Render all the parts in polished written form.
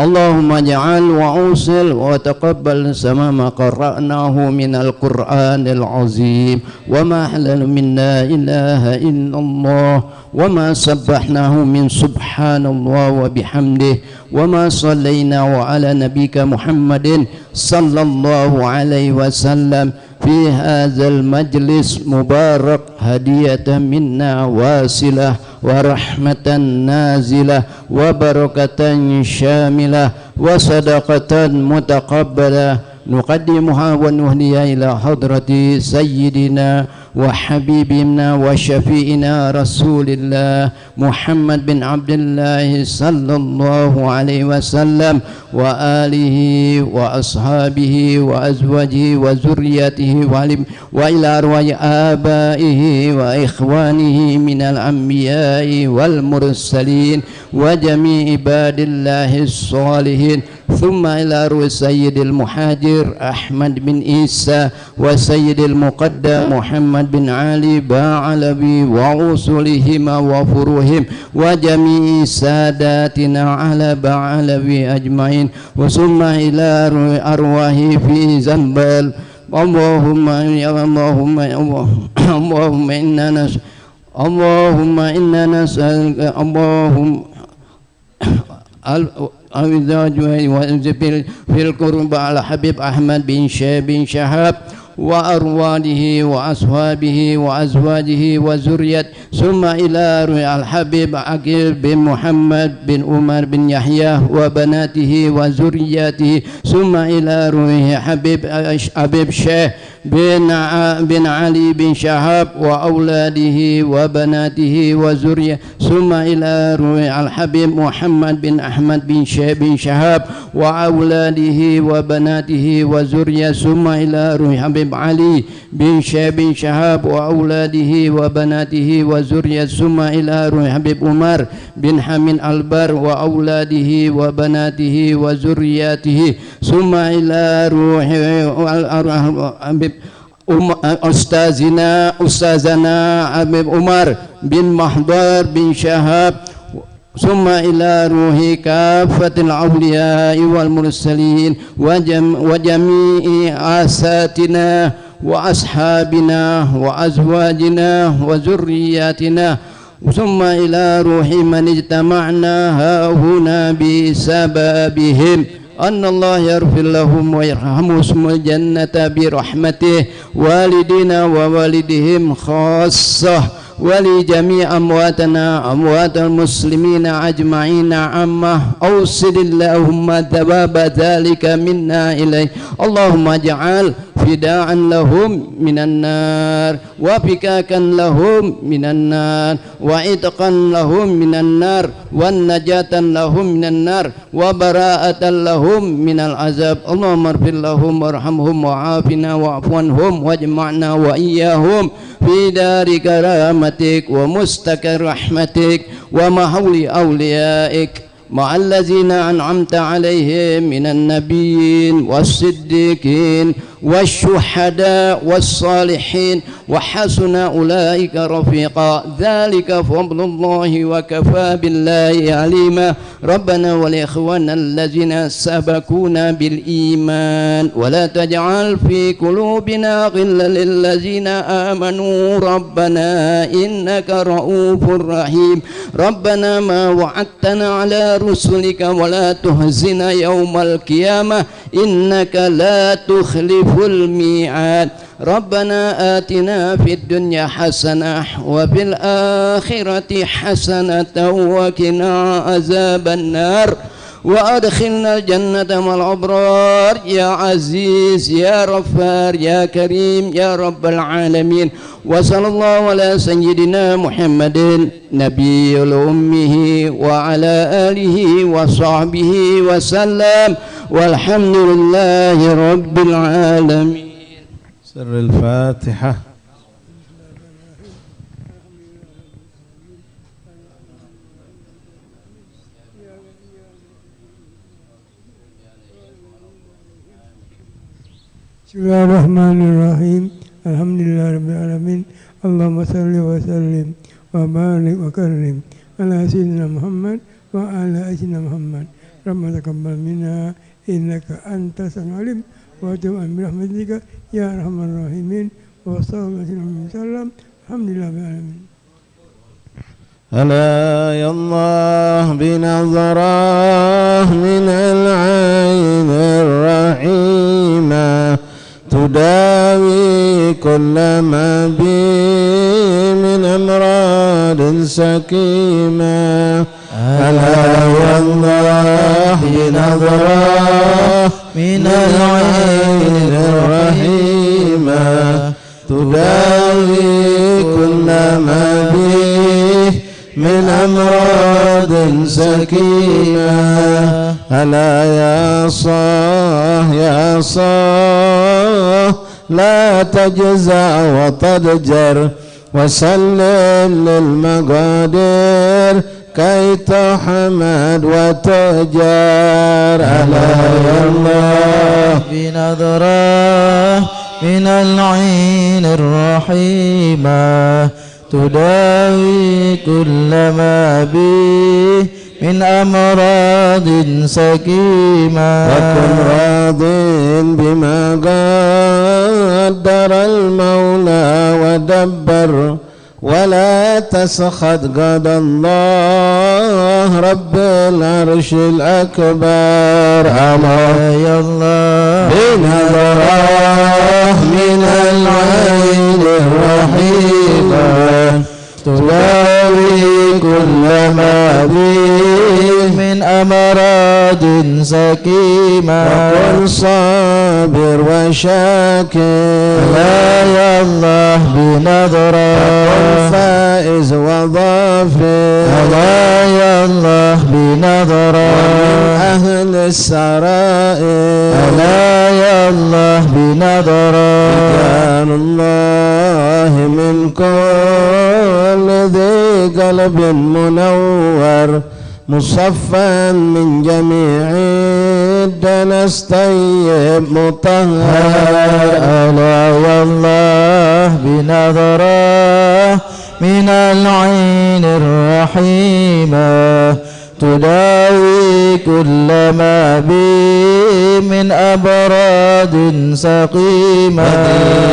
اللهم اجعل وأوصل وتقبل سما ما قرأناه من القرآن العظيم وما حلل منا إله إلا الله وما سبحناه من سبحان الله وبحمده وما صلينا وعلى نبيك محمد صلى الله عليه وسلم في هذا المجلس مبارك هدية منا واصلة ورحمة نازلة وبركة شاملة وصدقة متقبلة نقدمها ونهديها إلى حضرة سيدنا وحبيبنا وشفيئنا رسول الله محمد بن عبد الله صلى الله عليه وسلم وآله وأصحابه وأزواجه وذريته وإلى أرواح آبائه وإخوانه من الأنبياء والمرسلين وجميع عباد الله الصالحين ثم إلى روح سيد المهاجر أحمد بن عيسى وسيد المقدم محمد بن علي بعلوي وأصولهما وفروهم وجميع ساداتنا على بعلوي أجمعين وثم إلى أرواح في زنبل اللهم إنا نسألك في القرب على حبيب أحمد بن شهاب وأرواده وأصحابه وأزواجه وذريته ثم إلى الحبيب عقيل بن محمد بن عمر بن يحيى وبناته وذريته ثم إلى روح حبيب شيخ بن علي بن شهاب وأولاده وبناته وذريته ثم إلى روح الحبيب محمد بن أحمد بن شهاب وأولاده وبناته وذريته ثم إلى روح حبيب علي بن شهاب وأولاده وبناته وذريته ثم إلى روح حبيب عمر بن حميد البر وأولاده وبناته وذريته ثم إلى روح أستاذنا حبيب عمر بن محضر بن شهاب ثم إلى روح كافة الأولياء والمرسلين وجميع آساتنا وأصحابنا وأزواجنا وذرياتنا ثم إلى روح من اجتمعنا هنا بسببهم أن الله يغفر لهم ويرحمهم اسم الجنة برحمته والدينا ووالدهم خاصة ولجميع أمواتنا أموات المسلمين أجمعين عامة أوصل اللهم ثواب ذلك منا إليه اللهم اجعل فداء لهم من النار وفكاكا لهم من النار وعتقا لهم من النار والنجاة لهم من النار وبراءة لهم من العذاب اللهم اغفر لهم وارحمهم وعافنا واعف عنهم واجمعنا وإياهم في دار كرامتك ومستقر رحمتك ومحول أوليائك مع الذين أنعمت عليهم من النبيين والصديقين والشهداء والصالحين وحسن أولئك رفيقا ذلك فضل الله وكفى بالله عليما ربنا والإخوان الذين سبقونا بالإيمان ولا تجعل في قلوبنا غلا للذين آمنوا ربنا إنك رؤوف رحيم ربنا ما وعدتنا على رسلك ولا تهزنا يوم القيامة إنك لا تخلف الميعاد ربنا آتنا في الدنيا حسنة وفي الآخرة حسنة وقنا عذاب النار وأدخلنا الجنة مع الأبرار يا عزيز يا غفار يا كريم يا رب العالمين وصلى الله على سيدنا محمد نبي الأمه وعلى آله وصحبه وسلم والحمد لله رب العالمين. سر الفاتحة. بسم الله الرحمن الرحيم الحمد لله رب العالمين اللهم صل وسلم وبارك وكرم على سيدنا محمد وعلى سيدنا محمد ربنا تقبل منا إنك أنت السميع العليم وتب برحمتك يا أرحم الراحمين وصلى الله عليه وسلم الحمد لله رب العالمين. ألا يا الله بنظرة من العين الرحيمة تداوي كل ما بي من أمراض سقيمة. ألا يا الله بنظرة من العين الرحيمة تداوي كل ما بي من أمراض سقيمة. ألا يا صاح يا صاح لا تجزع وتضجر وسلم للمقادير كي تحمد وتجار. ألا يا الله بنظرة من العين الرحيمة تداوي كل ما بي من أمراض سقيمة. وكن راض بما قدر المولى ودبر ولا تسخط قضى الله رب العرش الأكبر. ألا يا الله بنظرة من العين الرحيمة تداوي كل ما بي من أمراض سقيمة. وكن صابر وشاكر ألا يا الله بنظرة فائز وظافر. ألا يا الله بنظرة أهل السرائر. ألا يا الله بنظرة كان الله من كل ذي قلب منور مصفى من جميع الدنس طيب مطهر. ألا يا الله بنظرة من العين الرحيمة تداوي كل ما بي من أمراض سقيمة.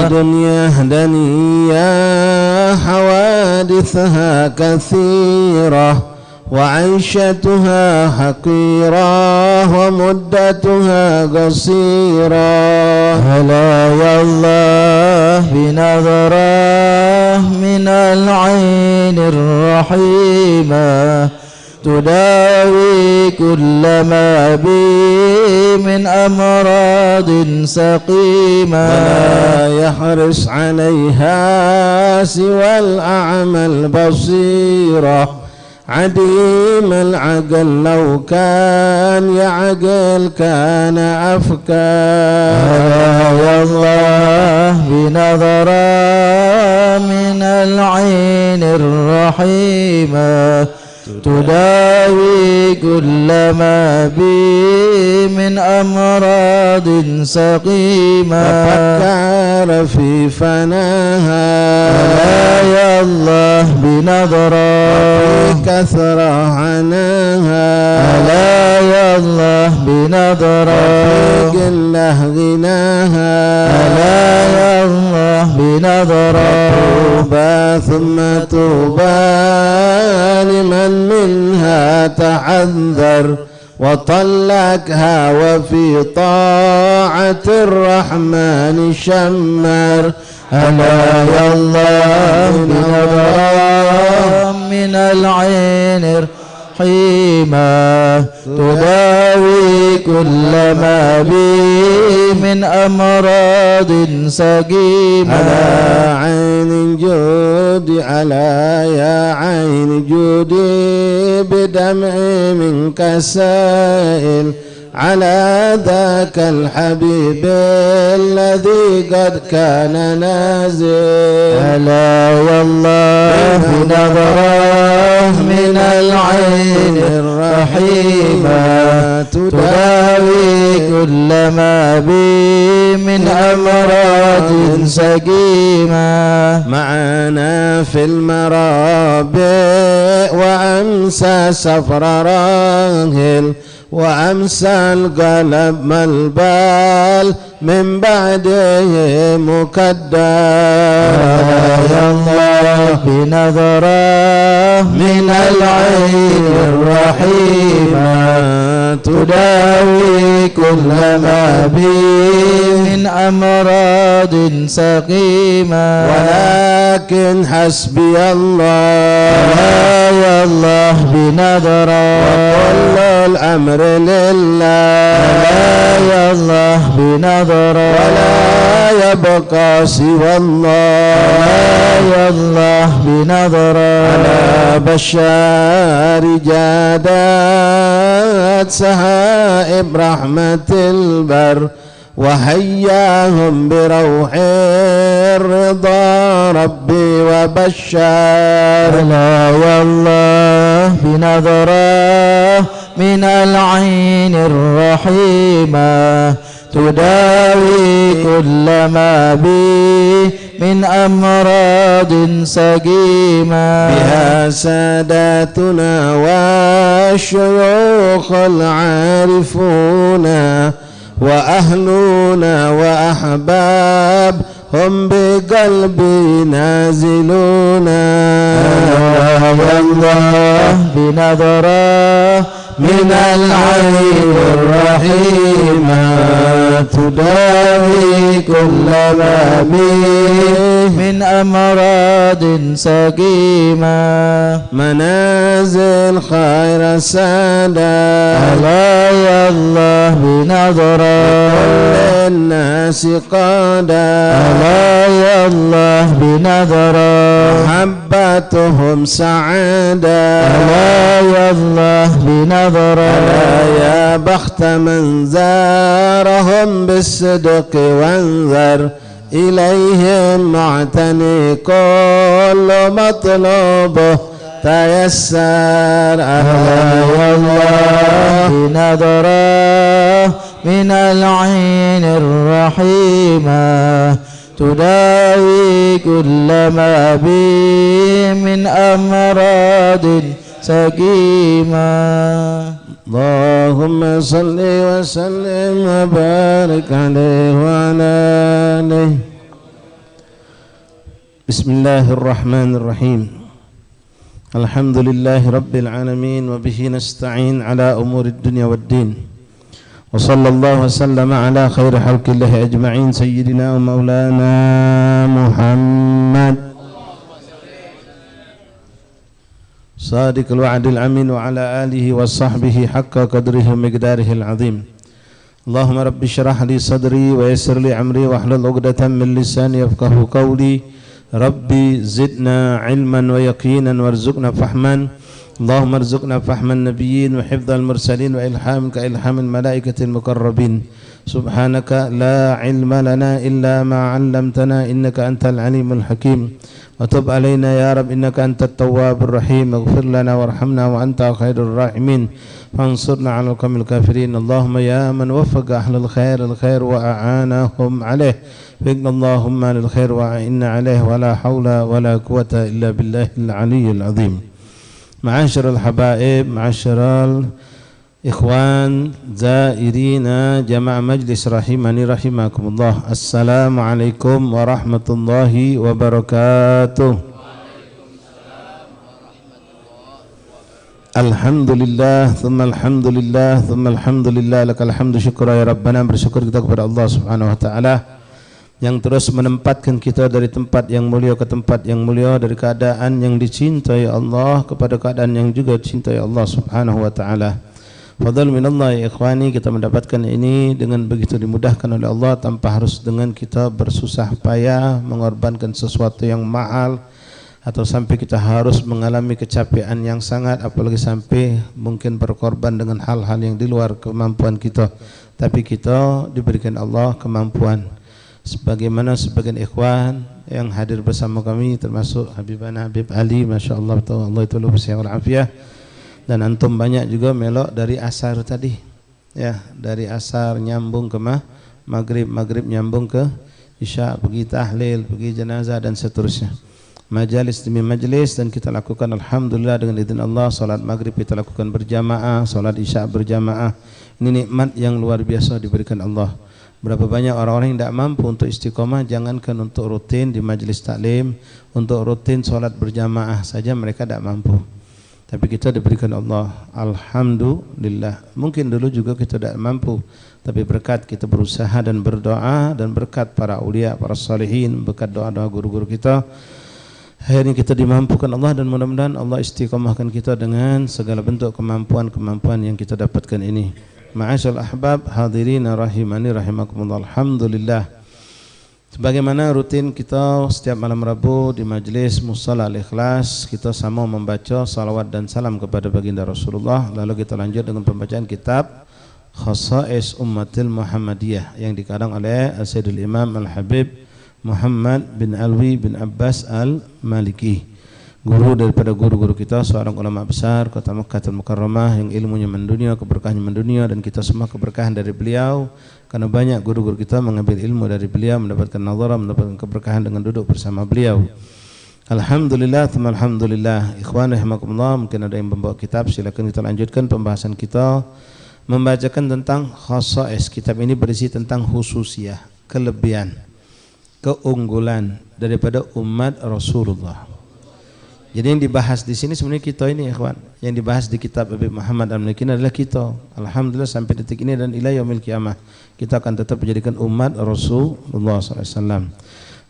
دنيا دنيا حوادثها كثيرة وعيشتها حقيرة ومدتها قصيرة. ألا يا الله بنظرة من العين الرحيمة تداوي كل ما بي من أمراض سقيمة. ولا يحرص عليها سوى الأعمى البصيرة عديم العقل لو كان يعقل كان أفكار. يا الله بنظرة من العين الرحيمة تداوي كل ما بي من أمراض سقيمة. فكر في فناها يا الله بنظرة كثرة عناها. ألا يا الله بنظرة قله غناها. ألا يا الله بنظرة توبى ثم توبى لمن منها تحذر وطلقها وفي طاعة الرحمن شمر. ألا يا الله بنظرة من العين الرحيمة تداوي كل ما بي من أمراض سقيمة. على عين جودي على يا عين جودي بدمع منك سائل على ذاك الحبيب الذي قد كان نازل. ألا والله بنظرة من العين الرحيمة تداوي كل ما بي من أمراض سقيمة. معنا في المرابع وأمسى سفر راهل وأمسى القلب ملبال من بعده مكدر يا الله بنظرة من العين الرحيمة تداوي كل ما بي من أمراض سقيمة ولكن حسبي الله يا الله بنظرة وكل الأمر لله يا الله بنظرة ولا يبقى سوى الله يا الله بنظرة على بشار جادات سهائب رحمة البر وحياهم بروح الرضا ربي وبشار لا والله بنظرة من العين الرحيمة تداوي كل ما بي من أمراض سقيمة بها ساداتنا والشيوخ العارفون وأهلنا وأحباب هم بقلبي نازلون يا الله بنظرة من العين الرحيمة تداوي كل ما بي من أمراض سقيمة منازل خير سادة ألا يا الله بنظرة كل الناس قادة ألا يا الله بنظرة محبتهم سعادة ألا يا الله بنظرة ألا يا بخت من زارهم بالصدق وانذر إليهم معتني كل مطلوبه تيسر ألا يا الله بنظرة من العين الرحيمة تداوي كل ما بي من أمراض سقيمة اللهم صل وسلم وبارك عليه وعلى آله. بسم الله الرحمن الرحيم. الحمد لله رب العالمين وبه نستعين على أمور الدنيا والدين. وصلى الله وسلم على خير خلق الله أجمعين سيدنا ومولانا محمد صادق الوعد الأمين وعلى آله وصحبه حق قدره ومقداره العظيم. اللهم رب اشرح لي صدري ويسر لي أمري واحلل عقدة من لساني يفقهوا قولي. ربي زدنا علما ويقينا وارزقنا فهما. اللهم ارزقنا فهم النبيين وحفظ المرسلين وإلهامك إلهام الملائكة المقربين. سبحانك لا علم لنا إلا ما علمتنا إنك أنت العليم الحكيم. وتب علينا يا رب إنك أنت التواب الرحيم. اغفر لنا وارحمنا وأنت خير الراحمين. فانصرنا على القوم الكافرين. اللهم يا من وفق أهل الخير وأعانهم عليه فإن اللهم للخير وأعنا عليه ولا حول ولا قوة إلا بالله العلي العظيم. معاشر الحبائب معاشر الإخوان زائرين جماعة مجلس رحمني رحمكم الله. السلام عليكم ورحمة الله وبركاته. Alhamdulillah thumma alhamdulillah thumma alhamdulillah lakal hamdu syukra ya Rabbana. Bersyukur kita kepada Allah subhanahu wa ta'ala yang terus menempatkan kita dari tempat yang mulia ke tempat yang mulia, dari keadaan yang dicintai Allah kepada keadaan yang juga dicintai Allah subhanahu wa ta'ala. Fadl minallah ya ikhwani, kita mendapatkan ini dengan begitu dimudahkan oleh Allah tanpa harus dengan kita bersusah payah mengorbankan sesuatu yang mahal atau sampai kita harus mengalami kecapean yang sangat, apalagi sampai mungkin berkorban dengan hal-hal yang di luar kemampuan kita. Tapi kita diberikan Allah kemampuan. Sebagaimana sebagian ikhwan yang hadir bersama kami termasuk Habibana Habib Ali, Masya Allah, Allah itu lupa sehat walafiat. Dan antum banyak juga melok dari asar tadi, ya, dari asar nyambung ke maghrib nyambung ke isya, pergi tahlil, pergi jenazah dan seterusnya. majalis demi majalis, dan kita lakukan alhamdulillah dengan izin Allah. Salat maghrib kita lakukan berjamaah, salat isya berjamaah. Ini nikmat yang luar biasa diberikan Allah. Berapa banyak orang-orang yang tidak mampu untuk istiqomah, jangankan untuk rutin di majelis taklim, untuk rutin salat berjamaah saja mereka tidak mampu. Tapi kita diberikan Allah, alhamdulillah. Mungkin dulu juga kita tidak mampu, tapi berkat kita berusaha dan berdoa, dan berkat para ulia, para salihin, berkat doa-doa guru-guru kita, akhirnya kita dimampukan Allah, dan mudah-mudahan Allah istiqomahkan kita dengan segala bentuk kemampuan-kemampuan yang kita dapatkan ini. Ma'asyal ahbab hadirin rahimani rahimakumullah. Alhamdulillah, sebagaimana rutin kita setiap malam Rabu di majelis Musalla Al-Ikhlas, kita sama membaca salawat dan salam kepada baginda Rasulullah. Lalu kita lanjut dengan pembacaan kitab Khasa'is Ummatil Muhammadiyah yang dikarang oleh Sayyidul Imam Al-Habib Muhammad bin Alwi bin Abbas Al-Maliki, guru daripada guru-guru kita, seorang ulama besar kota Makkah Al-Mukarramah yang ilmunya mendunia, keberkahannya mendunia, dan kita semua keberkahan dari beliau. Karena banyak guru-guru kita mengambil ilmu dari beliau, mendapatkan nazarah, mendapatkan keberkahan dengan duduk bersama beliau. Alhamdulillah, alhamdulillah. Ikhwan rahimakumullah, mungkin ada yang membawa kitab, silakan kita lanjutkan pembahasan kita, membacakan tentang khasa'is. Kitab ini berisi tentang khususiyah, kelebihan, keunggulan daripada umat Rasulullah. Jadi yang dibahas di sini sebenarnya kita ini, ikhwan. Yang dibahas di kitab Habib Muhammad Al-Maliki adalah kita. Alhamdulillah sampai detik ini dan ila yaumil qiyamah kita akan tetap menjadikan umat Rasulullah SAW.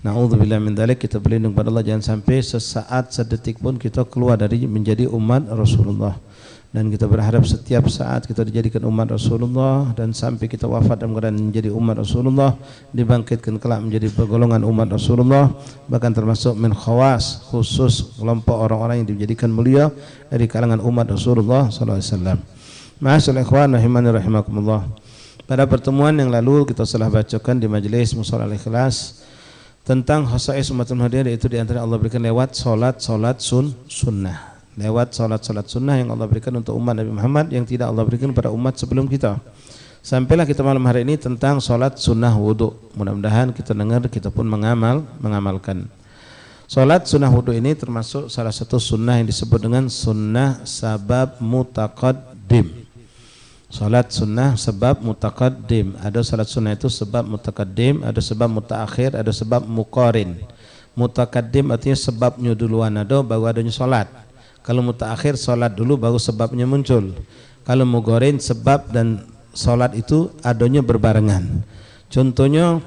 Na'udzubillah min dzalik, kita berlindung pada Allah jangan sampai sesaat sedetik pun kita keluar dari menjadi umat Rasulullah. Dan kita berharap setiap saat kita dijadikan umat Rasulullah, dan sampai kita wafat dalam keadaan menjadi umat Rasulullah, dibangkitkan kelak menjadi golongan umat Rasulullah, bahkan termasuk min khawas, khusus kelompok orang-orang yang dijadikan mulia dari kalangan umat Rasulullah SAW. Ma'asyal ikhwan rahimani rahimakumullah. Pada pertemuan yang lalu kita telah bacakan di majelis Musalla Al-Ikhlas tentang khasa'is umatul Muhammadiyah, yaitu diantara Allah berikan lewat solat sunnah, lewat solat sunnah yang Allah berikan untuk umat Nabi Muhammad yang tidak Allah berikan pada umat sebelum kita. Sampailah kita malam hari ini tentang solat sunnah wudu. Mudah-mudahan kita dengar, kita pun mengamalkan. Solat sunnah wudu ini termasuk salah satu sunnah yang disebut dengan sunnah sabab mutaqaddim. Salat sunnah sebab mutaqaddim. Ada salat sunnah itu sebab mutaqaddim, ada sebab mutaakhir, ada sebab muqarin. Mutaqaddim artinya sebabnya duluan ada, baru adanya salat. Kalau mutaakhir salat dulu baru sebabnya muncul. Kalau muqarin sebab dan salat itu adanya berbarengan. Contohnya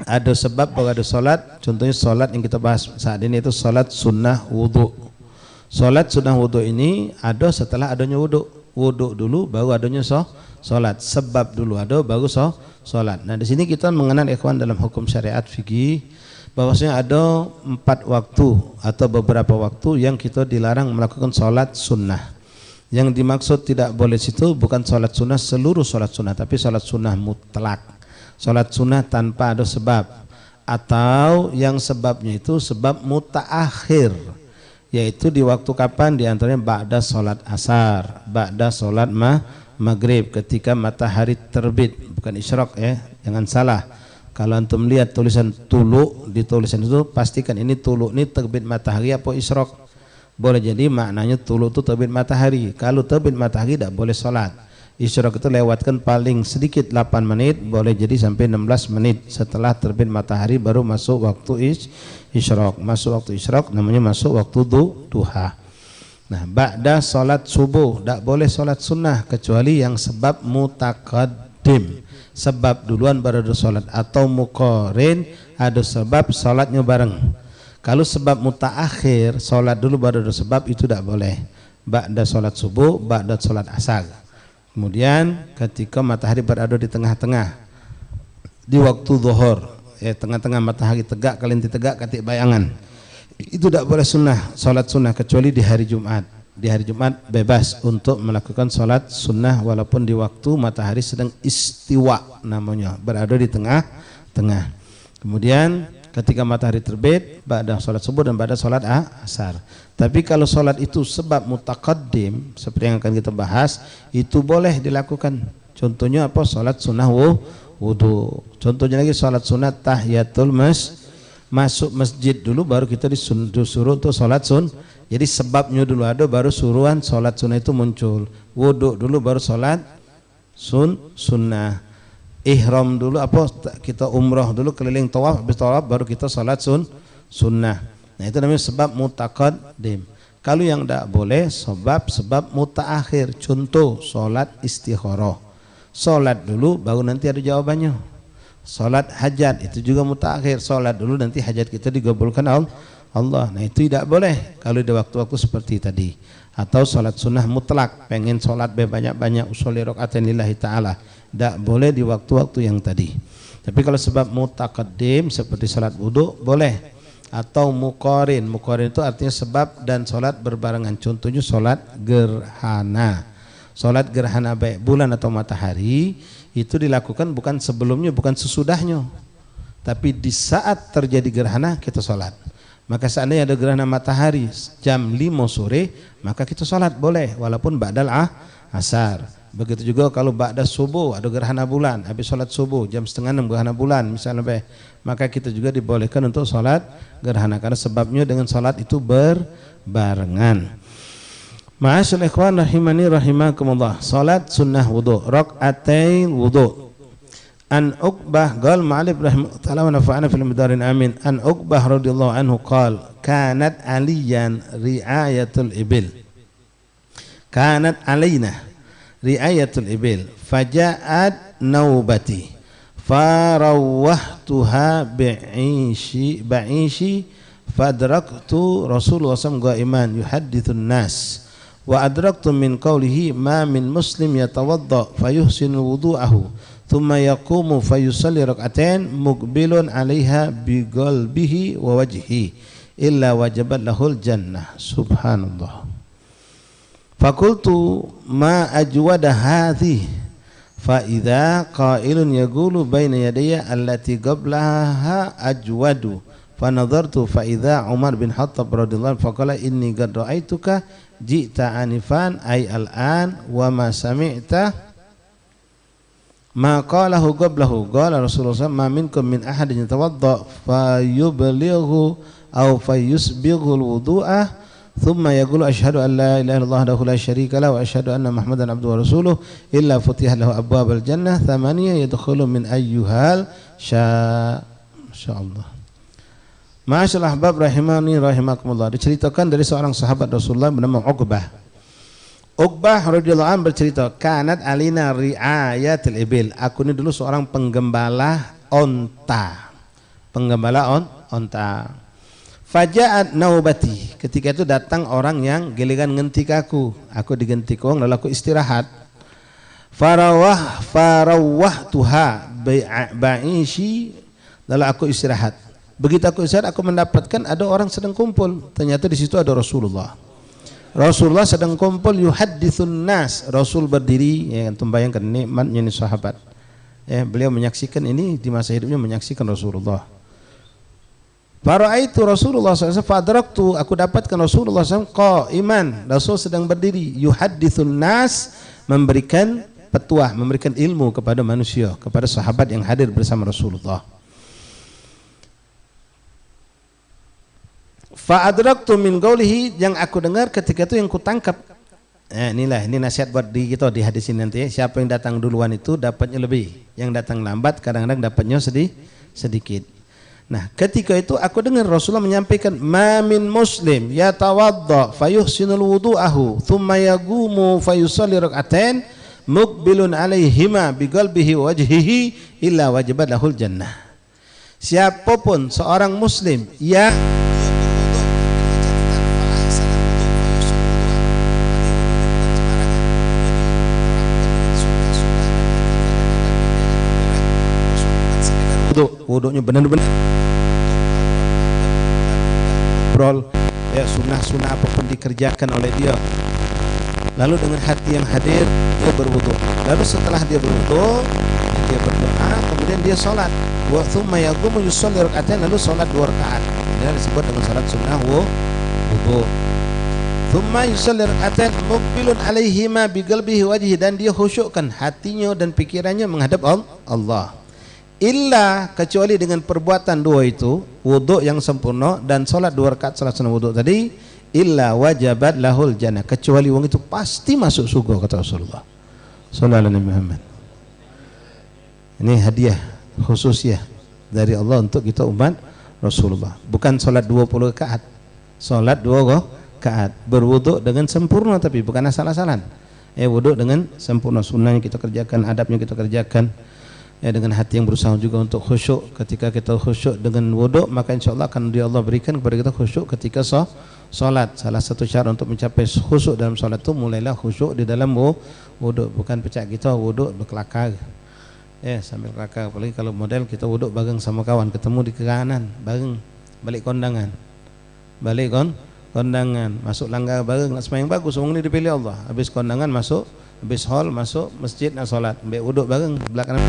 ada sebab baru ada salat. Contohnya salat yang kita bahas saat ini itu salat sunnah wudu. Salat sunnah wudu ini ada setelah adanya wudu. Wudu dulu baru adanya salat. Sebab dulu ada baru salat. Nah, di sini kita mengenal ikhwan dalam hukum syariat fikih bahwasanya ada 4 waktu atau beberapa waktu yang kita dilarang melakukan salat sunnah. Yang dimaksud tidak boleh situ bukan salat sunnah seluruh salat sunnah, tapi salat sunnah mutlak. Salat sunnah tanpa ada sebab, atau yang sebabnya itu sebab mutaakhir, yaitu di waktu kapan? Di antaranya ba'da salat asar, ba'da salat maghrib, ketika matahari terbit, bukan isyraq ya, jangan salah. Kalau antum lihat tulisan tulu, di tulisan itu pastikan ini tulu ini terbit matahari apa isyraq. Boleh jadi maknanya tulu itu terbit matahari. Kalau terbit matahari tidak boleh salat. Isyraq itu lewatkan paling sedikit 8 menit, boleh jadi sampai 16 menit setelah terbit matahari baru masuk waktu isyraq. Masuk waktu isyraq namanya masuk waktu duha. Nah, ba'da salat subuh tidak boleh salat sunnah kecuali yang sebab mutaqaddim, sebab duluan baru ada salat, atau muqarin ada sebab salatnya bareng. Kalau sebab mutaakhir salat dulu baru ada sebab, itu tidak boleh. Ba'da salat subuh, ba'da salat asar. Kemudian ketika matahari berada di tengah-tengah di waktu zuhur, tengah-tengah matahari tegak, kelinti tegak, katik bayangan, itu tidak boleh sunnah, salat sunnah, kecuali di hari Jumat. Di hari Jumat bebas untuk melakukan salat sunnah walaupun di waktu matahari sedang istiwa, namanya berada di tengah-tengah. Kemudian ketika matahari terbit, ba'da salat subuh dan ba'da salat asar. Tapi kalau salat itu sebab mutaqaddim seperti yang akan kita bahas, itu boleh dilakukan. Contohnya apa? Salat sunnah wudu. Contohnya lagi salat sunat tahiyatul masuk masjid dulu baru kita disuruh untuk sholat jadi sebabnya dulu ada baru suruhan sholat sunnah itu muncul. Wudhu dulu baru sholat sunnah. Ihram dulu kita umroh dulu keliling tawaf, habis tawaf baru kita sholat sunnah. Nah itu namanya sebab mutaqaddim. Kalau yang tidak boleh sebab mutaakhir. Contoh sholat istikharah, sholat dulu baru nanti ada jawabannya. Sholat hajat itu juga mutaakhir, sholat dulu nanti hajat kita digabulkan Allah. Nah itu tidak boleh kalau di waktu-waktu seperti tadi. Atau sholat sunnah mutlak, pengen sholat banyak-banyak usolli rakaatain lillahi ta'ala, tidak boleh di waktu-waktu yang tadi. Tapi kalau sebab mutaqaddim seperti sholat wudhu boleh. Atau muqarin itu artinya sebab dan sholat berbarengan. Contohnya sholat gerhana. Sholat gerhana baik bulan atau matahari itu dilakukan bukan sebelumnya, bukan sesudahnya, tapi di saat terjadi gerhana kita sholat. Maka seandainya ada gerhana matahari jam 5 sore, maka kita sholat boleh walaupun ba'dal asar. Begitu juga kalau ba'da subuh ada gerhana bulan, habis sholat subuh jam 5:30 gerhana bulan misalnya, maka kita juga dibolehkan untuk sholat gerhana karena sebabnya dengan sholat itu berbarengan. Ma'asyiral ikhwan rahimani rahimakumullah. Sholat sunnah wudu, rakaatain wudu. An Uqbah qal ma'alif rahimahullah ta'ala wa nafa'ana fil midarin amin. An Uqbah radhiyallahu anhu qal kanat aliyan ri'ayatul ibil. Kanat alaina ri'ayatul ibil faja'at naubati farawahtuha ba'ishi fadraktu Rasulullah SAW qa'iman yuhaddithun nas wa adraktu min qawlihi ma min muslim yatawadda fayuhsinu wudu'ahu thumma yaqumu fayusalli rak'atain muqbilun 'alaiha biqalbihi wa wajhihi illa wajabat lahul jannah. Subhanallah. Fakultu ma ajwada hadhi fa idza qailun yaqulu baina yadayya allati qablaha ajwadu fa nadartu fa idza Umar bin Khattab radhiyallahu anhu faqala inni qad ra'aituka ji'ta anifan ay al-an wa ma sami'ta ma qalahu qablahu qala Rasulullah ma minkum min ahadin yatawadda fa yublighu aw fa yusbighu al-wudu'a thumma yaqulu asyhadu an la ilaha illallah wahdahu la syarika lahu wa asyhadu anna Muhammadan abduhu wa rasuluhu illa futihat lahu abwabal jannah thamaniya yadkhulu min ayyuhal insyaallah. Ma'asyiral ahbab rahimani rahimakumullah. Diceritakan dari seorang sahabat Rasulullah bernama Uqbah. Uqbah radhiyallahu anhu bercerita, kanat alina ri'ayatil ibil. Aku ini dulu seorang penggembala onta. Faja'at naubati. Ketika itu datang orang yang giliran ngentik aku. Aku digentik orang lalu aku istirahat. Farawahtuha ba'ishi. Lalu aku istirahat. Begitu aku istirahat, aku mendapatkan ada orang sedang kumpul. Ternyata di situ ada Rasulullah. Rasulullah sedang kumpul yuhaddithun nas. Rasul berdiri, ya, bayangkan nikmatnya ini sahabat. Ya, beliau menyaksikan ini di masa hidupnya, menyaksikan Rasulullah. Fara'aitu Rasulullah SAW fadraktu, aku dapatkan Rasulullah SAW qa'iman. Rasul sedang berdiri yuhaddithun nas, memberikan petuah, memberikan ilmu kepada manusia, kepada sahabat yang hadir bersama Rasulullah. Fa'adraktu min qawlihi, yang aku dengar ketika itu yang kutangkap. Ini nasihat buat di kita di hadis ini nanti ya. Siapa yang datang duluan itu dapatnya lebih, yang datang lambat kadang-kadang dapatnya sedikit. Nah, ketika itu aku dengar Rasulullah menyampaikan ma min muslim yatawadda fayuhsinul wudu'ahu thumma yaqumu fayusalli rak'atain muqbilun 'alaihima biqalbihi wa wajhihi illa wajibat lahul jannah. Siapapun seorang muslim yang wudunya benar-benar ya, sunnah-sunnah apapun dikerjakan oleh dia, lalu dengan hati yang hadir dia berwudu, lalu setelah dia berwudu dia berdoa, kemudian dia sholat wa thumma yaqumu yusalli rak'atain, lalu sholat 2 rakaat. Ini disebut dengan sholat sunnah wudu. Thumma yusalli rak'atain muqbilun 'alaihima biqalbihi wajhi, dan dia khusyukkan hatinya dan pikirannya menghadap Allah. illa kecuali dengan perbuatan dua itu, wudhu yang sempurna dan sholat 2 rakaat salat sunah wudhu tadi, illa wajabat lahul jannah, kecuali wong itu pasti masuk surga kata Rasulullah sallallahu alaihi Muhammad. Ini hadiah khusus ya dari Allah untuk kita umat Rasulullah. Bukan sholat 20 rakaat, sholat 2 rakaat berwudhu dengan sempurna, tapi bukan asal-asalan. Wudhu dengan sempurna, sunnahnya kita kerjakan, adabnya kita kerjakan, dengan hati yang berusaha juga untuk khusyuk. Ketika kita khusyuk dengan wudhu, maka insya Allah akan Allah berikan kepada kita khusyuk ketika sholat. Salah satu cara untuk mencapai khusyuk dalam sholat itu, mulailah khusyuk di dalam wudhu, bukan pecah kita wudhu berkelakar sambil kelakar. Apalagi kalau model kita wudhu bareng sama kawan, ketemu di kanan bareng, balik kondangan, kondangan, masuk langgar bareng, nak sembahyang bagus, orang ni dipilih Allah. Habis kondangan masuk, habis hall masuk masjid nak solat, ambil wuduk bareng belakang.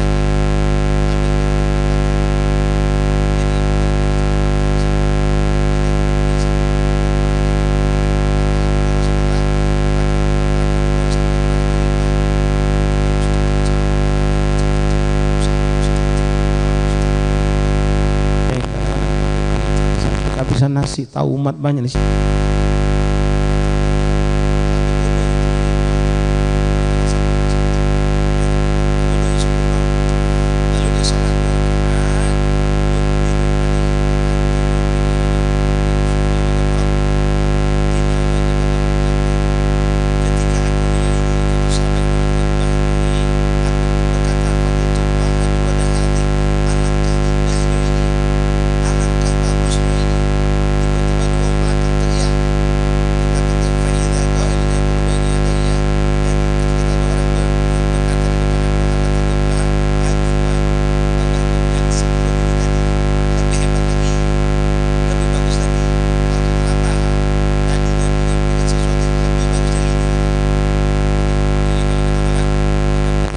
Habisan nasi, tahu umat banyak di sini.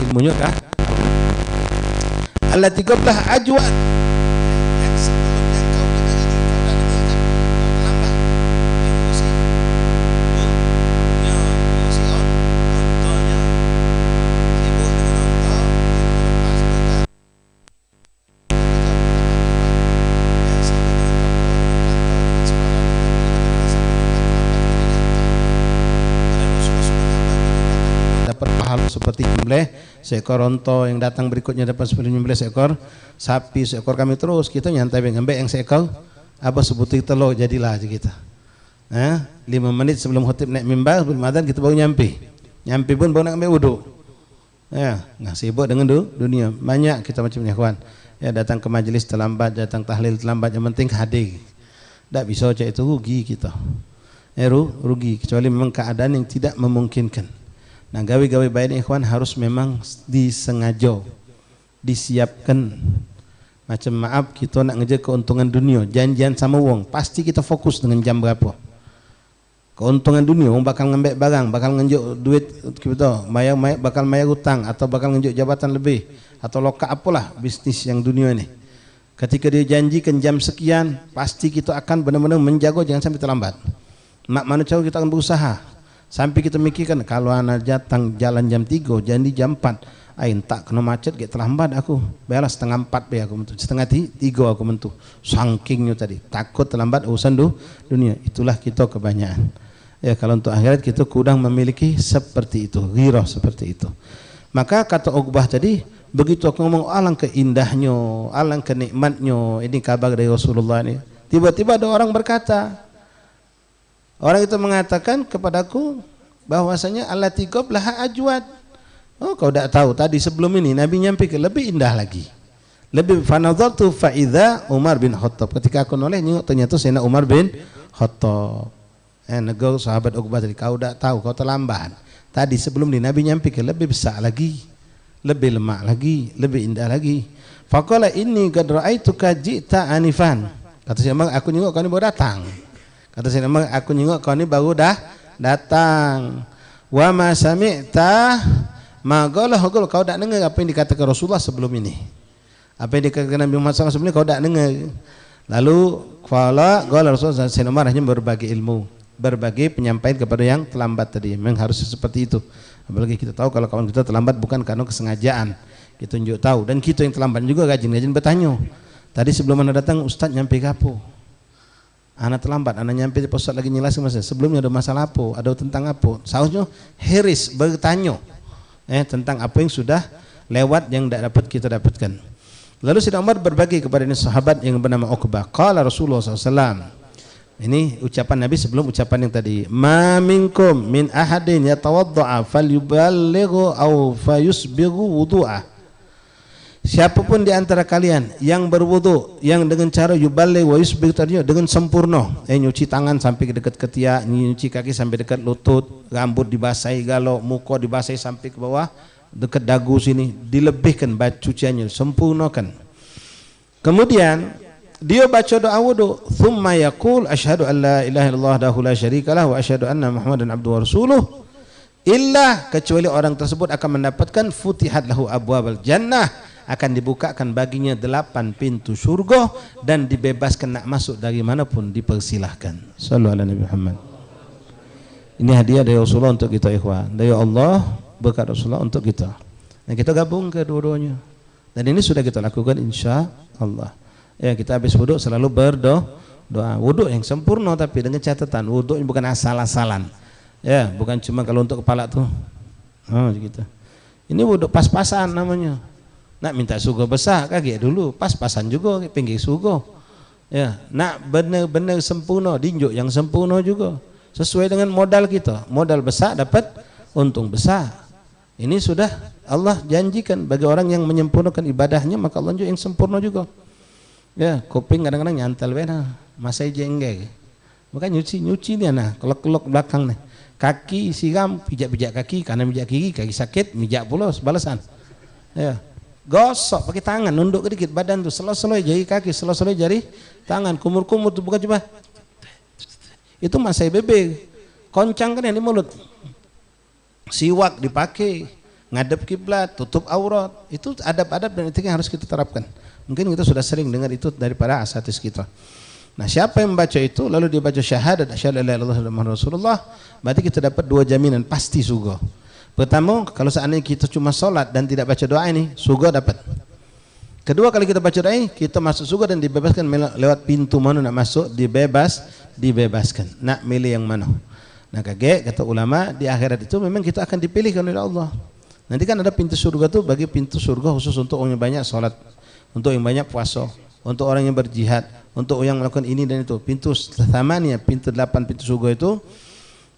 Ilmunya kah? Allati qablah ajwad, yang sebelumnya kau dengar ini, kau dah dengarkan, kau terlambat. Emosi, emosi ontonya, sibuk dengan onto, lepas mereka. Dapat pahala seperti nyembelih seekor onto, yang datang berikutnya dapat seperti nyembelih seekor sapi, seekor kami, terus kita nyantai ngambil yang seekor apa sebutir telur, jadilah aja kita. 5 menit sebelum khutib naik mimbar sebelum adzan kita baru nyampe pun baru nak ambil wudhu. Nggak sibuk dengan dunia. Banyak kita macam ni kawan. Datang ke majlis terlambat, datang tahlil terlambat, yang penting hadir. Tak bisa cak itu, rugi kita. Rugi, kecuali memang keadaan yang tidak memungkinkan. Nah, gawe-gawe baik ni ikhwan harus memang disengaja, disiapkan. Macam maaf kita nak ngejar keuntungan dunia, janjian sama wong, pasti kita fokus dengan jam berapa. Keuntungan dunia, wong bakal ngambil barang, bakal ngenjuk duit kita, bakal bayar hutang, atau bakal ngenjuk jabatan lebih, atau lokak apalah bisnis yang dunia ni. Ketika dia janjikan jam sekian, pasti kita akan benar-benar menjaga jangan sampai terlambat. Mak mana cara kita akan berusaha. Sampai kita mikirkan, kalau anak datang jalan jam 3, janji jam 4, ain tak kena macet, get terlambat aku. Baiklah setengah 4 be aku mentu, setengah 3 aku mentu. Sangkingnya tadi, takut terlambat urusan dunia. Itulah kita kebanyakan. Kalau untuk akhirat kita kurang memiliki seperti itu, ghirah seperti itu. Maka kata Uqbah tadi, begitu aku ngomong alangkah indahnya, alangkah nikmatnya, ini kabar dari Rasulullah ini. Tiba-tiba ada orang berkata, orang itu mengatakan kepadaku bahwasanya allati qablaha ajwad. Oh, kau tak tahu tadi sebelum ini Nabi nyampe ke lebih indah lagi. Lebih fanadhartu fa idza Umar bin Khattab. Ketika aku noleh nyengok ternyata Sayyidina Umar bin Khattab. Negara sahabat Uqbah tadi, kau tak tahu, kau terlambat. Tadi sebelum ini Nabi nyampe ke lebih besar lagi, lebih lemak lagi, lebih indah lagi. Faqala inni qad ra'aituka ji'ta anifan. Kata Sayyidina Umar, aku nyengok kau ni baru datang. Kata Sayyidina Umar, aku nyengok kau ni baru dah datang. Wa ma sami'ta ma qala kau tak dengar apa yang dikatakan Rasulullah sebelum ini. Apa yang dikatakan Nabi Muhammad SAW sebelum ini kau tak dengar. Lalu qala Rasulullah Sayyidina Umar hanya berbagi ilmu, berbagi penyampaian kepada yang terlambat tadi. Memang harus seperti itu. Apalagi kita tahu kalau kawan kita terlambat bukan karena kesengajaan. kita tunjuk tahu. Dan kita yang terlambat juga rajin bertanya. Tadi sebelum anak datang, Ustaz nyampe kapo? Anak terlambat, anak nyampe Ustaz lagi nyelasin masa. Sebelumnya ada masalah apa? Ada tentang apa? Seharusnya Haris bertanya tentang apa yang sudah lewat yang tidak dapat kita dapatkan. Lalu Sayyidina Umar berbagi kepada ini sahabat yang bernama Uqbah. Qala Rasulullah SAW. Ini ucapan Nabi sebelum ucapan yang tadi. Ma minkum min ahadin yatawadda'a falyuballighu aw fayusbighu wudu'ah. Siapapun di antara kalian yang berwudu, yang dengan cara yuballigh wa yusbigh tadinya dengan sempurna, nyuci tangan sampai dekat ketiak, nyuci kaki sampai dekat lutut, rambut dibasahi galo, muka dibasahi sampai ke bawah dekat dagu sini, dilebihkan cuciannya, sempurnakan. Kemudian dia baca doa wudu, thumma yaqul asyhadu an la ilaha illallah wahdahu la syarikalah wa asyhadu anna muhammadan abduhu wa rasuluh, illa kecuali orang tersebut akan mendapatkan futihat lahu abwabal jannah, akan dibukakan baginya 8 pintu surga dan dibebaskan nak masuk dari manapun dipersilahkan. Sallu ala Nabi Muhammad. Ini hadiah dari Rasulullah untuk kita ikhwan, dari Allah berkat Rasulullah untuk kita. Dan kita gabung kedua-duanya. Dan ini sudah kita lakukan insya Allah. Ya, kita habis wudhu selalu berdoa. Wudhu yang sempurna, tapi dengan catatan wudhu bukan asal-asalan. Ya, bukan cuma kalau untuk kepala tuh. Oh, gitu. Ini wudhu pas-pasan namanya. Nak minta surga besar kaki dulu, pas-pasan juga pinggir surga. Ya, nak benar-benar sempurna, dinjuk yang sempurna juga. Sesuai dengan modal kita. Modal besar dapat untung besar. Ini sudah Allah janjikan bagi orang yang menyempurnakan ibadahnya, maka Allah juga yang sempurna juga. Ya, kuping kadang-kadang nyantel wena, masai jengge. Bukan nyuci dia nah, kelok-kelok belakang nih. Kaki siram, pijak-pijak kaki, kanan pijak kaki sakit, mijak pula balasan. Ya. Gosok pakai tangan, nunduk sedikit badan tuh, selo-selo jari kaki, selo-selo jari tangan, kumur-kumur tuh, bukan coba. Itu masai bebe. Koncang kan yang di mulut. Siwak dipakai, ngadep kiblat, tutup aurat. Itu adab-adab dan etika yang harus kita terapkan. Mungkin kita sudah sering dengar itu daripada asatidz kita. Nah, siapa yang membaca itu lalu dia baca syahadat asyhadu an la ilaha illallah Rasulullah, berarti kita dapat 2 jaminan pasti surga. Pertama, kalau seandainya kita cuma sholat dan tidak baca doa ini, surga dapat. Kedua, kalau kita baca doa ini, kita masuk surga dan dibebaskan lewat pintu mana nak masuk, dibebaskan. Nak milih yang mana? Nah, kata ulama di akhirat itu memang kita akan dipilihkan oleh Allah. Nanti kan ada pintu surga tuh, bagi pintu surga khusus untuk orang yang banyak sholat, untuk yang banyak puasa, untuk orang yang berjihad, untuk yang melakukan ini dan itu. Pintu thamaniyah, pintu 8 pintu surga itu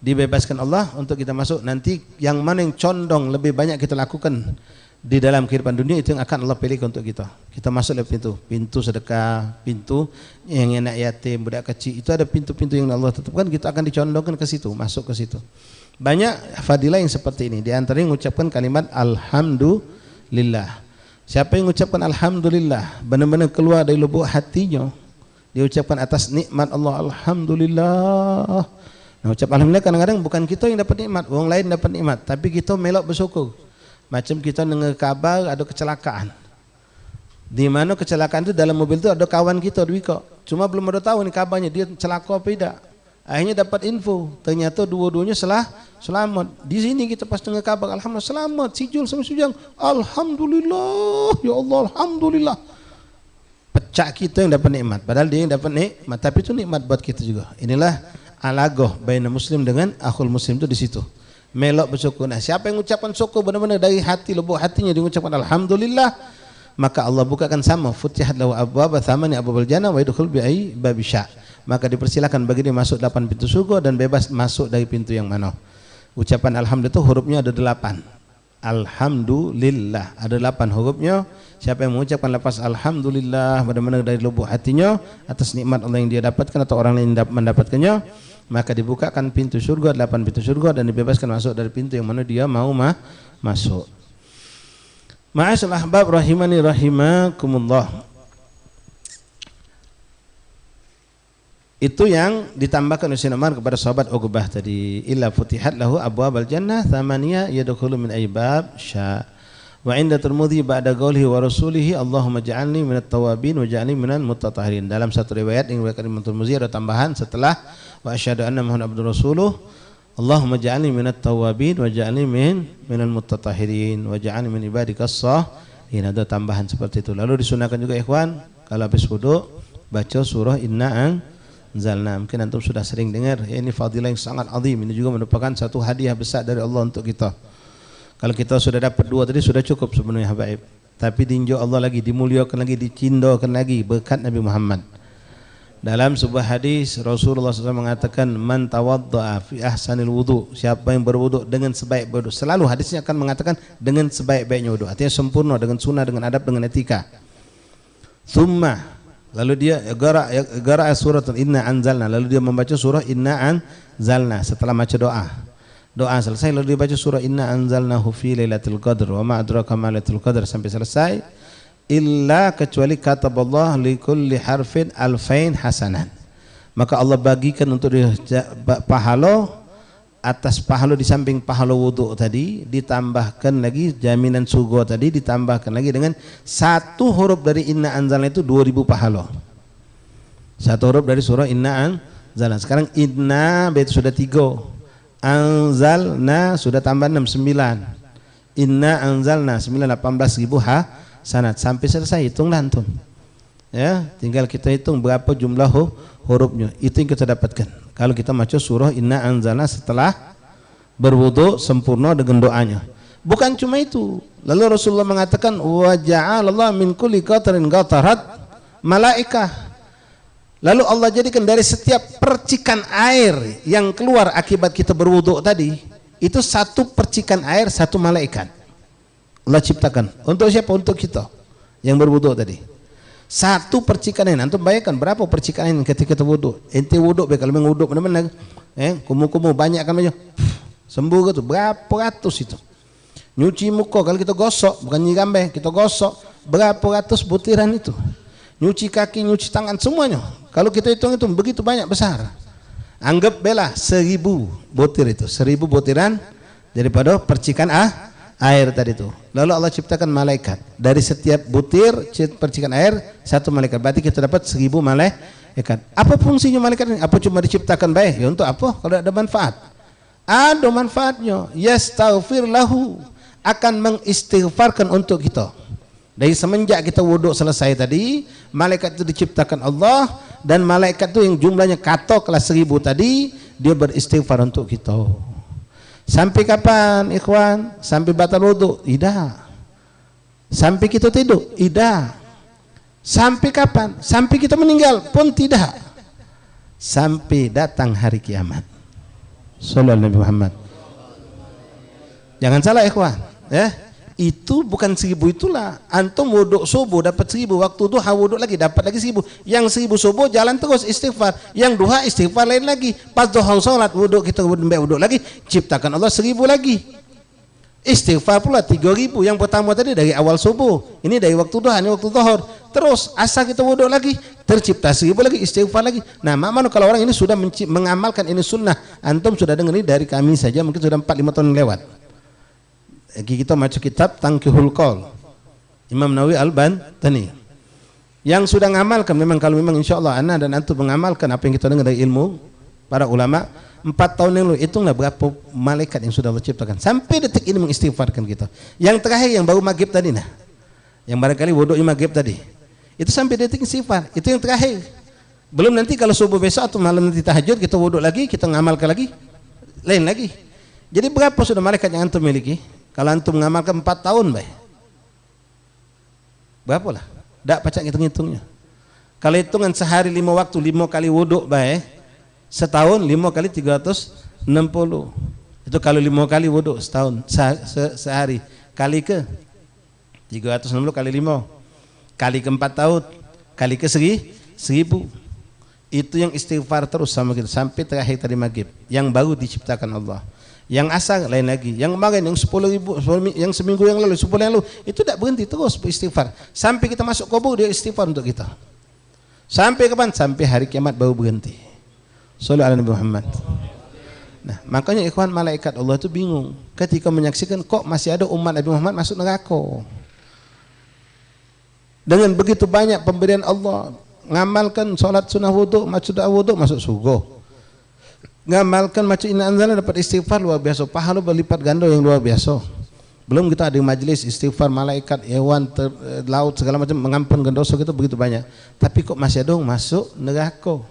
dibebaskan Allah untuk kita masuk. Nanti yang mana yang condong lebih banyak kita lakukan di dalam kehidupan dunia, itu yang akan Allah pilih untuk kita. Kita masuk lewat pintu sedekah, pintu yang anak yatim, budak kecil, itu ada pintu-pintu yang Allah tetapkan, kita akan dicondongkan ke situ, masuk ke situ. Banyak fadilah yang seperti ini. Di antaranya mengucapkan kalimat alhamdulillah. Siapa yang mengucapkan alhamdulillah benar-benar keluar dari lubuk hatinya, dia ucapkan atas nikmat Allah, alhamdulillah. Nah, ucap alhamdulillah kadang-kadang bukan kita yang dapat nikmat, orang lain dapat nikmat, tapi kita melok bersyukur. Macam kita dengar kabar ada kecelakaan. Di mana kecelakaan itu dalam mobil itu ada kawan kita Dwiko. Cuma belum ada tahu nih kabarnya dia celaka apa tidak. Akhirnya dapat info, ternyata dua-duanya selamat. Di sini kita pas dengar kabar alhamdulillah selamat, si Jul sama si Ujang. Alhamdulillah, ya Allah alhamdulillah. Pecah kita yang dapat nikmat, padahal dia yang dapat nikmat, tapi itu nikmat buat kita juga. Inilah alagoh baina muslim dengan akhul muslim itu di situ. Melok bersyukur. Nah, siapa yang mengucapkan syukur benar-benar dari hati, lubuk hatinya dia mengucapkan alhamdulillah, maka Allah bukakan sama futihat lahu abwaaba thamani abwaabal jannah wa yadkhul bi ayyi babi sya'. Maka dipersilakan bagi dia masuk 8 pintu surga dan bebas masuk dari pintu yang mana. Ucapan alhamdulillah itu hurufnya ada 8. Alhamdulillah ada 8 hurufnya. Siapa yang mengucapkan lafaz alhamdulillah benar-benar dari lubuk hatinya atas nikmat Allah yang dia dapatkan atau orang lain mendapatkannya, maka dibukakan pintu surga, 8 pintu surga, dan dibebaskan masuk dari pintu yang mana dia mau masuk. Ma'asyal ahbab rahimani rahimakumullah. Itu yang ditambahkan oleh Sayyidina Umar kepada sahabat Uqbah tadi. Illa futihat lahu abwaabal jannah thamaniyah yadkhulu min aybab sya. Wa inda Tirmidzi ba'da qaulihi wa rasulihi Allahumma ja'alni minat tawabin wa ja'alni minal mutatahhirin. Dalam satu riwayat yang diriwayatkan Imam Tirmidzi ada tambahan setelah wa asyhadu anna Muhammadan abduhu rasuluh, Allahumma ja'alni minat tawabin wa ja'alni minal mutatahhirin wa ja'alni min ibadikas Ini ada tambahan seperti itu. Lalu disunahkan juga ikhwan, kalau habis wudu baca surah Inna Anzalna. Mungkin antum sudah sering dengar, ya, ini fadilah yang sangat azim. Ini juga merupakan satu hadiah besar dari Allah untuk kita. Kalau kita sudah dapat 2 tadi sudah cukup sebenarnya habaib. Tapi diinjau Allah lagi, dimuliakan lagi, dicindokan lagi berkat Nabi Muhammad. Dalam sebuah hadis Rasulullah SAW mengatakan, man tawadda'a fi ahsanil wudu, siapa yang berwudu dengan sebaik wudu. Selalu hadisnya akan mengatakan dengan sebaik-baiknya wudu, artinya sempurna, dengan sunnah, dengan adab, dengan etika. Thumma, lalu dia qara'a surat Inna Anzalna, lalu dia membaca surah Inna Anzalna setelah baca doa selesai, lalu dia baca surah Inna Anzalnahu fi lailatul qadr wa ma adraka ma lailatul qadr sampai selesai. Illa kecuali kataballah li kulli harfin alfain hasanan, maka Allah bagikan untuk dia pahala atas pahala, di samping pahala wudu tadi ditambahkan lagi jaminan surga tadi, ditambahkan lagi dengan 1 huruf dari Inna Anzalna itu 2000 pahala. 1 huruf dari surah Inna Anzalna. Sekarang Inna itu sudah 3, Anzalna sudah tambah 6, 9. Inna Anzalna 9, 18.000 sanad sampai selesai. Hitunglah antum, ya, tinggal kita hitung berapa jumlah hurufnya. Itu yang kita dapatkan kalau kita baca surah Inna Anzalna setelah berwudu sempurna dengan doanya. Bukan cuma itu, lalu Rasulullah mengatakan wa ja'alallah min kulli qatarin qatarat malaikah, lalu Allah jadikan dari setiap percikan air yang keluar akibat kita berwudu tadi, itu 1 percikan air 1 malaikat Allah ciptakan. Untuk siapa? Untuk kita yang berwudu tadi. 1 percikan air. Antum bayangkan berapa percikan air ketika kita wudu. Ente wudu, kalau memang wudu benar-benar kumu-kumu banyak kan aja sembuh gitu, berapa ratus itu. Nyuci muka kalau kita gosok, bukan nyirambe, kita gosok berapa ratus butiran itu. Nyuci kaki, nyuci tangan, semuanya kalau kita hitung itu begitu banyak, besar. Anggap bela 1000 butir itu, 1000 butiran daripada percikan air tadi itu. Lalu Allah ciptakan malaikat dari setiap butir percikan air 1 malaikat. Berarti kita dapat 1000 malaikat. Apa fungsinya malaikat ini? Apa cuma diciptakan baik? Ya untuk apa? Kalau ada manfaat, ada manfaatnya. Yastaghfir lahu, akan mengistighfarkan untuk kita. Dari semenjak kita wudhu selesai tadi, malaikat itu diciptakan Allah, dan malaikat itu yang jumlahnya kelas 1000 tadi, dia beristighfar untuk kita. Sampai kapan ikhwan? Sampai batal wudu? Tidak. Sampai kita tidur? Tidak. Sampai kapan? Sampai kita meninggal pun tidak. Sampai datang hari kiamat. Sallallahu Nabi Muhammad. Jangan salah ikhwan, ya. Itu bukan 1000 itulah. Antum wudu subuh dapat 1000, waktu duha wudu lagi dapat lagi 1000. Yang 1000 subuh jalan terus istighfar, yang duha istighfar lain lagi. Pas duha salat wudu kita wudu lagi, ciptakan Allah 1000 lagi. Istighfar pula 3000. Yang pertama tadi dari awal subuh, ini dari waktu duha, ini waktu zuhur. Terus asal kita wudu lagi, tercipta 1000 lagi, istighfar lagi. Nah, mana kalau orang ini sudah mengamalkan ini sunnah. Antum sudah dengar ini dari kami saja mungkin sudah 4-5 tahun lewat. Kita masuk kitab Tangkihul Qaul Imam Nawawi Al-Bantani, yang sudah mengamalkan. Memang kalau memang insyaallah ana dan antum mengamalkan apa yang kita dengar dari ilmu para ulama 4 tahun yang lalu, hitunglah berapa malaikat yang sudah Allah ciptakan sampai detik ini mengistighfarkan kita. Yang terakhir yang baru maghrib tadi, nah, yang barangkali wudu'nya maghrib tadi, itu sampai detik istighfar, itu yang terakhir. Belum nanti kalau subuh besok atau malam nanti tahajud kita wudu lagi, kita ngamalkan lagi, lain lagi. Jadi berapa sudah malaikat yang antum miliki? Kalau antum mengamalkan 4 tahun, baik. Berapa lah? Tak pacak hitung-hitungnya. Kalau hitungan sehari 5 waktu, 5 kali wuduk, baik. Setahun 5 kali 360. Itu kalau 5 kali wuduk setahun, sehari. Kali ke 360 kali 5. Kali ke 4 tahun. Kali ke 1000. Itu yang istighfar terus sama kita sampai terakhir tadi maghrib. Yang baru diciptakan Allah. Yang asal lain lagi, yang kemarin yang 10.000, yang seminggu yang lalu, 10 yang lalu, itu tidak berhenti terus beristighfar sampai kita masuk kubur, dia istighfar untuk kita. Sampai kapan? Sampai hari kiamat baru berhenti. Sallallahu alaihi Muhammad. Nah, makanya ikhwan, malaikat Allah itu bingung ketika menyaksikan kok masih ada umat Nabi Muhammad masuk neraka. Dengan begitu banyak pemberian Allah, ngamalkan salat sunnah wudu, masuk surga. Ngamalkan macam Inna Anzalna dapat istighfar luar biasa, pahala berlipat ganda yang luar biasa. Belum kita ada majelis istighfar, malaikat, hewan, laut segala macam mengampunkan dosa kita begitu banyak. Tapi kok masih ada yang masuk neraka?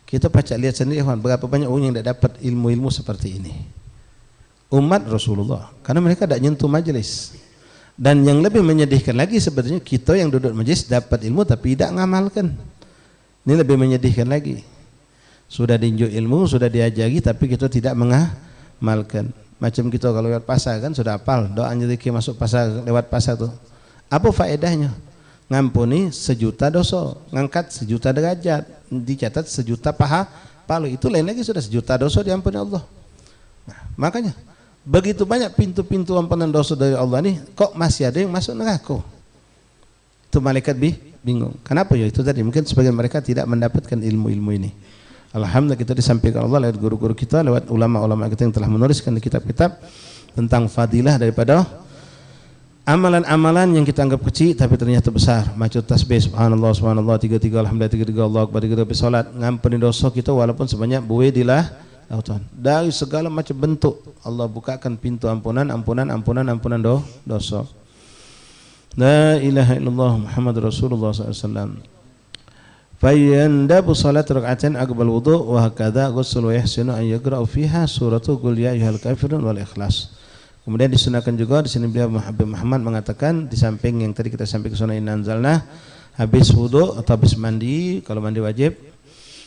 Kita baca lihat sendiri, berapa banyak orang yang tidak dapat ilmu-ilmu seperti ini. Umat Rasulullah, karena mereka tidak nyentuh majelis. Dan yang lebih menyedihkan lagi sebetulnya kita yang duduk majelis dapat ilmu tapi tidak ngamalkan. Ini lebih menyedihkan lagi. Sudah diinjak ilmu, sudah diajari tapi kita tidak mengamalkan. Macam kita kalau lewat pasar kan sudah hafal doanya zikir masuk pasar lewat pasar tuh. Apa faedahnya? Ngampuni 1 juta dosa, ngangkat 1 juta derajat, dicatat 1 juta pahala. Itu lain lagi sudah 1 juta dosa diampuni Allah. Nah, makanya begitu banyak pintu-pintu ampunan dosa dari Allah nih, kok masih ada yang masuk neraka? Itu malaikat bingung. Kenapa ya? Itu tadi mungkin sebagian mereka tidak mendapatkan ilmu-ilmu ini. Alhamdulillah kita disampaikan Allah lewat guru-guru kita, lewat ulama-ulama kita yang telah menuliskan di kitab-kitab tentang fadilah daripada amalan-amalan yang kita anggap kecil tapi ternyata besar. Macam tasbih subhanallah subhanallah 33 alhamdulillah 33 Allah akbar 33 salat, ngampuni dosa kita walaupun sebanyak buih di lautan. Dari segala macam bentuk Allah bukakan pintu ampunan dosa. La ilaha illallah Muhammad Rasulullah SAW. Fayandabu salat rak'atain aqbal wudu wa hakadha ghusl wa yahsinu an yaqra'u fiha suratu qul ya ayyuhal kafirun wal ikhlas. Kemudian disunahkan juga di sini beliau Habib Muhammad mengatakan di samping yang tadi kita sampaikan sunnah inna anzalna, habis wudu atau habis mandi, kalau mandi wajib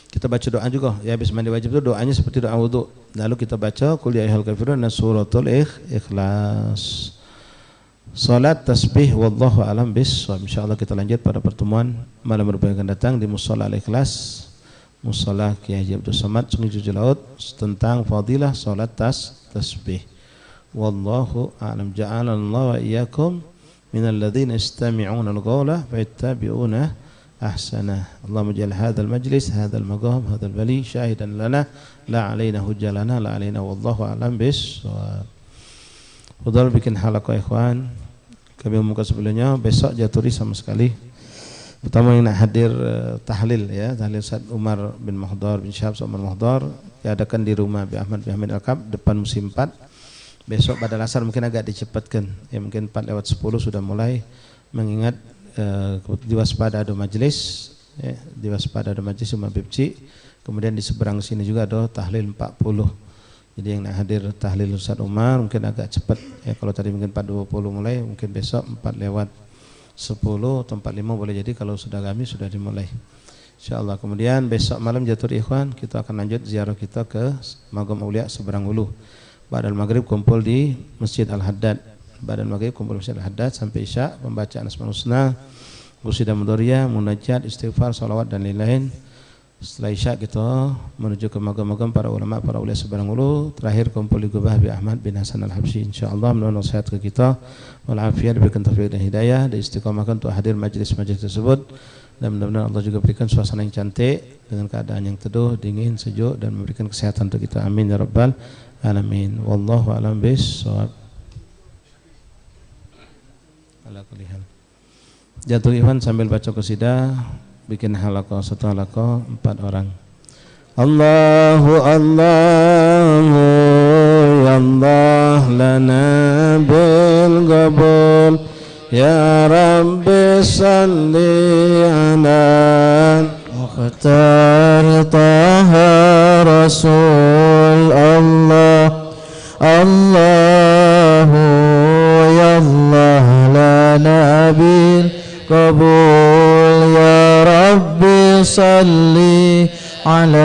kita baca doa juga. Ya habis mandi wajib itu doanya seperti doa wudu. Lalu kita baca qul ya ayyuhal kafirun dan suratul ikhlas. Salat tasbih wallahu alam bissawab. Insyaallah kita lanjut pada pertemuan malam Rabu yang akan datang di Mushola Al-Ikhlas, Mushola Kiai Haji Abdul Somad Sungai Cuci Laut tentang fadilah salat tasbih. Wallahu a'lam. Ja'alallahu wa iyyakum minal ladzina yastami'una al-qawla fayattabi'una ahsana. Allahumma ij'al hadzal majlis, hadzal maqam, hadzal bali syahidan lana la 'alaina hujjalana la 'alaina wallahu a'lam bissawab. Udah bikin halaqah ikhwan. Kami umumkan sebelumnya besok Jaturi sama sekali. Pertama yang nak hadir tahlil ya, tahlil Ustaz Umar bin Mahdar bin Syahab Umar Mahdar diadakan di rumah Bi Ahmad Al-Kab depan musim 4. Besok pada asar mungkin agak dicepatkan. Ya mungkin 4:10 sudah mulai mengingat diwaspada ada majelis ya, diwaspada ada majelis Umar Bibci. Kemudian di seberang sini juga ada tahlil 40. Jadi yang nak hadir tahlil Ustaz Umar mungkin agak cepat ya, kalau tadi mungkin 4:20 mulai, mungkin besok 4:10 atau 45 boleh jadi kalau sudah kami sudah dimulai insyaallah. Kemudian besok malam Jatur Ikhwan kita akan lanjut ziarah kita ke Magam Aulia Seberang Hulu. Ba'dal maghrib kumpul di Masjid Al-Haddad. Ba'dal maghrib kumpul di Masjid Al-Haddad sampai Isya, pembacaan Asmaul Husna, qasidah mudhoriyah, munajat, istighfar, salawat dan lain-lain. Setelah Isya kita menuju ke magam-magam para ulama, para ulia Seberang Hulu. Terakhir kumpul di Gubah Bi Ahmad bin Hasan Al-Habsyi. InsyaAllah mudah-mudahan sehat ke kita, walafiat, diberikan taufik dan hidayah, dan istiqamahkan untuk hadir majlis-majlis tersebut. Dan mudah-mudahan Allah juga berikan suasana yang cantik dengan keadaan yang teduh, dingin, sejuk, dan memberikan kesehatan untuk kita. Amin ya rabbal alamin. Wallahu a'lam bishawab. Ala kulli hal. Jatuh Ikhwan sambil baca qasidah. Bikin halaqah, 1 halaqah 4 orang. Allahu Allahu ya Allah lana bil qabul ya Rabbi salli ala Mukhtar Taha Rasul Allah. Allahu ya Allah lana bil qabul ya Rabbi salli ala